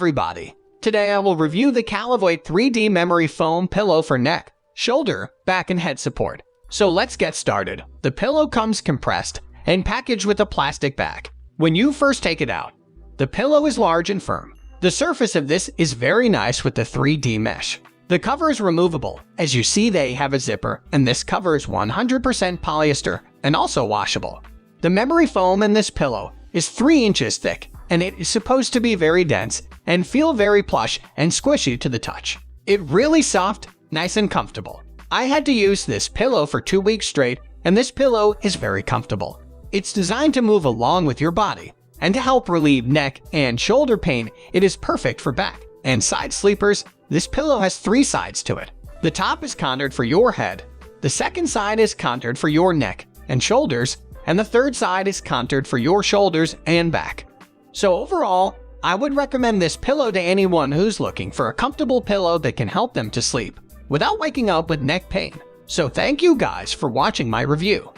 everybody! Today I will review the Calevoit 3D Memory Foam Pillow for neck, shoulder, back and head support. So let's get started. The pillow comes compressed and packaged with a plastic bag. When you first take it out, the pillow is large and firm. The surface of this is very nice with the 3D mesh. The cover is removable. As you see, they have a zipper, and this cover is 100% polyester and also washable. The memory foam in this pillow is 3 inches thick, and it is supposed to be very dense and feel very plush and squishy to the touch. It's really soft, nice and comfortable. I had to use this pillow for 2 weeks straight, and this pillow is very comfortable. It's designed to move along with your body, and to help relieve neck and shoulder pain, it is perfect for back and side sleepers. This pillow has 3 sides to it. The top is contoured for your head, the second side is contoured for your neck and shoulders, and the third side is contoured for your shoulders and back. So overall, I would recommend this pillow to anyone who's looking for a comfortable pillow that can help them to sleep without waking up with neck pain. So thank you guys for watching my review.